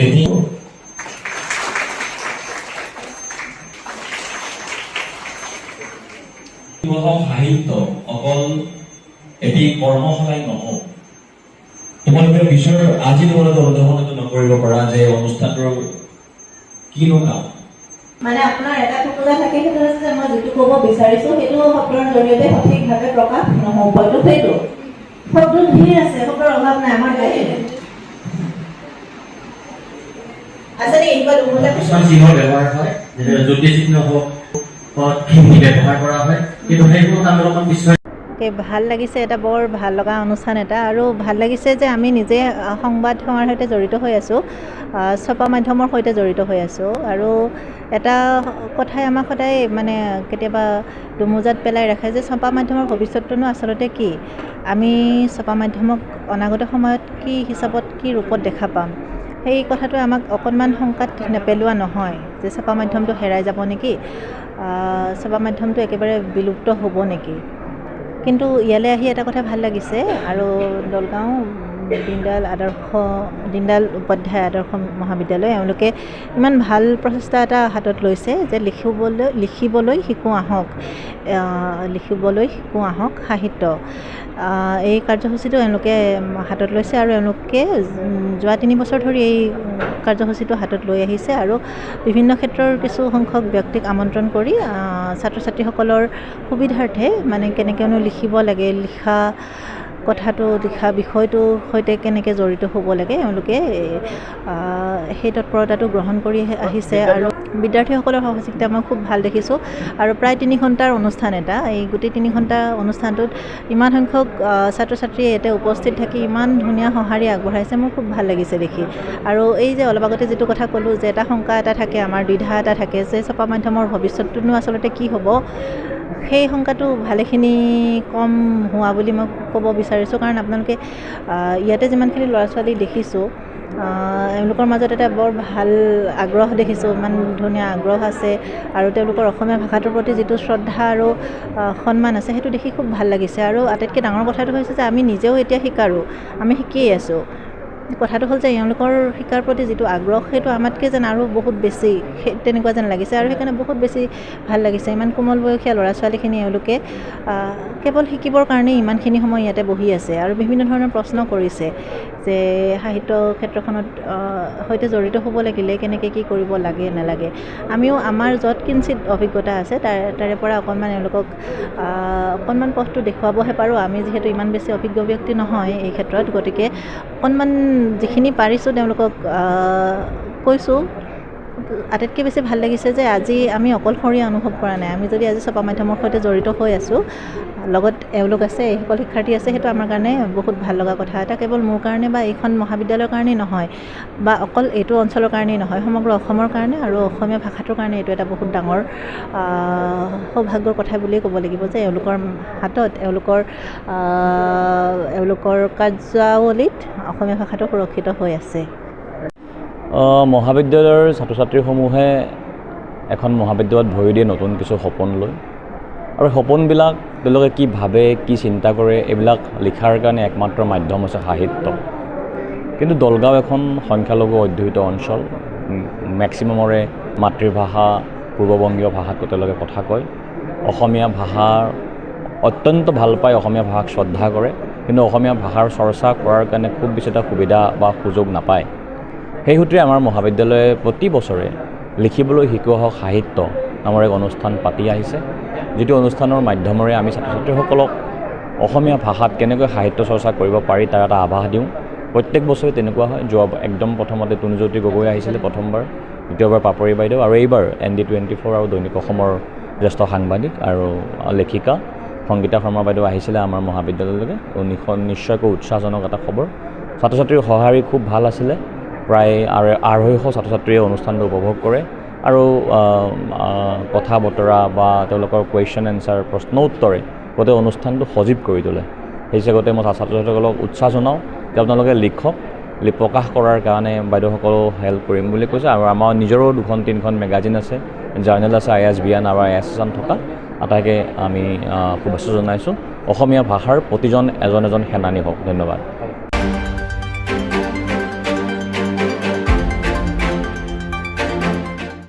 এটি সাহিত্য অকল এটি কৰ্মশালাই নহওক তোমালোকে বিষয়ৰ আজি তোমালোকে অনুধাৱন নকৰিব পৰা যে অনুষ্ঠানটোৰ কিনো কাম মানে আপোনাৰ এটা টুকুৰা থাকে সেইটো হৈছে যে মই যিটো ক'ব বিচাৰিছোঁ সেইটো শব্দৰ জৰিয়তে সঠিকভাৱে প্ৰকাশ নহ'ব হয়তো সেইটো শব্দ ধেৰ আছে শব্দৰ অভাৱ নাই আমাৰ বাহিৰে আচলতে এনেকুৱা দুটা কিছুমান চিহ্নৰ ব্যৱহাৰ হয় যেনে জ্যোতি চিহ্ন হওক ব্যৱহাৰ কৰা হয় কিন্তু সেইবোৰ আমি অলপমান পিছুৱাই ভাল লাগিছে এটা বৰ ভাল লগা অনুষ্ঠান এটা আৰু ভাল লাগিছে যে আমি নিজে সংবাদ সেৱাৰ সৈতে জড়িত হৈ আছোঁ ছপা মাধ্যমৰ সৈতে জড়িত হৈ আছোঁ আৰু এটা কথাই আমাক সদায় মানে কেতিয়াবা দুমোজাত পেলাই ৰাখে যে ছপা মাধ্যমৰ ভৱিষ্যতটোনো আচলতে কি আমি ছপা মাধ্যমক অনাগত সময়ত কি হিচাপত কি ৰূপত দেখা পাম সেই কথাটোৱে আমাক অকণমান শংকাত নেপেলোৱা নহয় যে ছপা মাধ্যমটো হেৰাই যাব নেকি ছপা মাধ্যমটো একেবাৰে বিলুপ্ত হ'ব নেকি কিন্তু ইয়ালৈ আহি এটা কথা ভাল লাগিছে আৰু দলগাঁও দীনদয়াল উপাধ্যায় আদৰ্শ মহাবিদ্যালয় এওঁলোকে ইমান ভাল প্ৰচেষ্টা এটা হাতত লৈছে যে লিখিবলৈ শিকোঁ আহক সাহিত্য এই কাৰ্যসূচীটো এওঁলোকে হাতত লৈছে আৰু এওঁলোকে যোৱা 3 বছৰ ধৰি এই কাৰ্যসূচীটো হাতত লৈ আহিছে আৰু বিভিন্ন ক্ষেত্ৰৰ কিছু সংখ্যক ব্যক্তিক আমন্ত্ৰণ কৰি ছাত্ৰ ছাত্ৰীসকলৰ সুবিধাৰ্থে মানে কেনেকৈনো লিখিব লাগে লিখা বিষয়টোৰ সৈতে কেনেকৈ জড়িত হ'ব লাগে এওঁলোকে সেই তৎপৰতাটো গ্ৰহণ কৰি আহিছে আৰু বিদ্যাৰ্থীসকলৰ সহযোগিতা মই খুব ভাল দেখিছোঁ আৰু প্ৰায় 3 ঘণ্টাৰ অনুষ্ঠান এটা এই গোটেই 3 ঘণ্টা অনুষ্ঠানটোত ইমান সংখ্যক ছাত্ৰ ছাত্ৰীয়ে ইয়াতে উপস্থিত থাকি ইমান ধুনীয়া সঁহাৰি আগবঢ়াইছে মোৰ খুব ভাল লাগিছে দেখি আৰু এই যে অলপ আগতে যিটো কথা ক'লোঁ যে এটা শংকা এটা থাকে আমাৰ দ্বিধা এটা থাকে যে ছপা মাধ্যমৰ ভৱিষ্যতটোনো আচলতে কি হ'ব সেই শংকাটো ভালেখিনি কম হোৱা বুলি মই ক'ব বিচাৰিছোঁ কাৰণ আপোনালোকে ইয়াতে যিমানখিনি ল'ৰা ছোৱালী দেখিছোঁ এওঁলোকৰ মাজত এটা বৰ ভাল আগ্ৰহ দেখিছোঁ ইমান ধুনীয়া আগ্ৰহ আছে আৰু তেওঁলোকৰ অসমীয়া ভাষাটোৰ প্ৰতি যিটো শ্ৰদ্ধা আৰু সন্মান আছে সেইটো দেখি খুব ভাল লাগিছে আৰু আটাইতকৈ ডাঙৰ কথাটো হৈছে যে আমি নিজেও এতিয়া শিকাৰো আমি শিকিয়েই আছোঁ কথাটো হ'ল যে এওঁলোকৰ শিকাৰ প্ৰতি যিটো আগ্ৰহ সেইটো আমাতকৈ যেন আৰু বহুত বেছি তেনেকুৱা যেন লাগিছে আৰু সেইকাৰণে বহুত বেছি ভাল লাগিছে ইমান কোমল বয়সীয়া ল'ৰা ছোৱালীখিনি এওঁলোকে কেৱল শিকিবৰ কাৰণেই ইমানখিনি সময় ইয়াতে বহি আছে আৰু বিভিন্ন ধৰণৰ প্ৰশ্ন কৰিছে যে সাহিত্য ক্ষেত্ৰখনত সৈতে জড়িত হ'ব লাগিলে কেনেকৈ কি কৰিব লাগে নালাগে আমিও আমাৰ য'ত কিঞ্চিত অভিজ্ঞতা আছে তাৰে পৰা অকণমান এওঁলোকক অকণমান পথটো দেখুৱাবহে পাৰোঁ আমি যিহেতু ইমান বেছি অভিজ্ঞ ব্যক্তি নহয় এই ক্ষেত্ৰত গতিকে অকণমান যিখিনি পাৰিছোঁ তেওঁলোকক কৈছোঁ আটাইতকৈ বেছি ভাল লাগিছে যে আজি আমি অকলশৰীয়া অনুভৱ কৰা নাই আমি যদি আজি ছপা মাধ্যমৰ সৈতে জড়িত হৈ আছোঁ লগত এওঁলোক আছে এইসকল শিক্ষাৰ্থী আছে সেইটো আমাৰ কাৰণে বহুত ভাল লগা কথা এটা কেৱল মোৰ কাৰণে বা এইখন মহাবিদ্যালয়ৰ কাৰণেই নহয় বা অকল এইটো অঞ্চলৰ কাৰণেই নহয় সমগ্ৰ অসমৰ কাৰণে আৰু অসমীয়া ভাষাটোৰ কাৰণে এইটো এটা বহুত ডাঙৰ সৌভাগ্যৰ কথা বুলিয়েই ক'ব লাগিব যে এওঁলোকৰ হাতত এওঁলোকৰ কাৰ্যাৱলীত অসমীয়া ভাষাটো সুৰক্ষিত হৈ আছে মহাবিদ্যালয়ৰ ছাত্ৰ ছাত্ৰীসমূহে এখন মহাবিদ্যালয়ত ভৰি দিয়ে নতুন কিছু সপোন লৈ আৰু সপোনবিলাক তেওঁলোকে কি ভাবে কি চিন্তা কৰে এইবিলাক লিখাৰ কাৰণে একমাত্ৰ মাধ্যম হৈছে সাহিত্য কিন্তু দলগাঁও এখন সংখ্যালঘু অধ্যুষিত অঞ্চল মেক্সিমামৰে মাতৃভাষা পূৰ্ববংগীয় ভাষাত তেওঁলোকে কথা কয় অসমীয়া ভাষাৰ অত্যন্ত ভাল পায় অসমীয়া ভাষাক শ্ৰদ্ধা কৰে কিন্তু অসমীয়া ভাষাৰ চৰ্চা কৰাৰ কাৰণে খুব বেছি এটা সুবিধা বা সুযোগ নাপায় সেই সূত্ৰে আমাৰ মহাবিদ্যালয়ে প্ৰতি বছৰে লিখিবলৈ শিকোৱা হওক সাহিত্য নামৰ এক অনুষ্ঠান পাতি আহিছে যিটো অনুষ্ঠানৰ মাধ্যমেৰে আমি ছাত্ৰ ছাত্ৰীসকলক অসমীয়া ভাষাত কেনেকৈ সাহিত্য চৰ্চা কৰিব পাৰি তাৰ এটা আভাস দিওঁ প্ৰত্যেক বছৰে তেনেকুৱা হয় যোৱা একদম প্ৰথমতে তুনজ্যোতি গগৈ আহিছিলে প্ৰথমবাৰ দ্বিতীয়বাৰ পাপৰি বাইদেউ আৰু এইবাৰ ND24 আৰু দৈনিক অসমৰ জ্যেষ্ঠ সাংবাদিক আৰু লেখিকা সংগীতা শৰ্মা বাইদেউ আহিছিলে আমাৰ মহাবিদ্যালয়লৈকে নিশ্চয়কৈ উৎসাহজনক এটা খবৰ ছাত্ৰ ছাত্ৰীৰ সঁহাৰি খুব ভাল আছিলে প্ৰায় 250 ছাত্ৰ ছাত্ৰীয়ে অনুষ্ঠানটো উপভোগ কৰে আৰু কথা বতৰা বা তেওঁলোকৰ কুৱেশ্যন এনচাৰ প্ৰশ্ন উত্তৰে গোটেই অনুষ্ঠানটো সজীৱ কৰি তোলে সেই হিচাপতে মই ছাত্ৰ ছাত্ৰীসকলক উৎসাহ জনাওঁ যে আপোনালোকে লিখক প্ৰকাশ কৰাৰ কাৰণে বাইদেউসকলেও হেল্প কৰিম বুলি কৈছে আৰু আমাৰ নিজৰো 2-3খন মেগাজিন আছে জাৰ্নেল আছে ISBN আৰু ISN থকা আটাইকে আমি শুভেচ্ছা জনাইছোঁ অসমীয়া ভাষাৰ প্ৰতিজন এজন সেনানী হওক ধন্যবাদ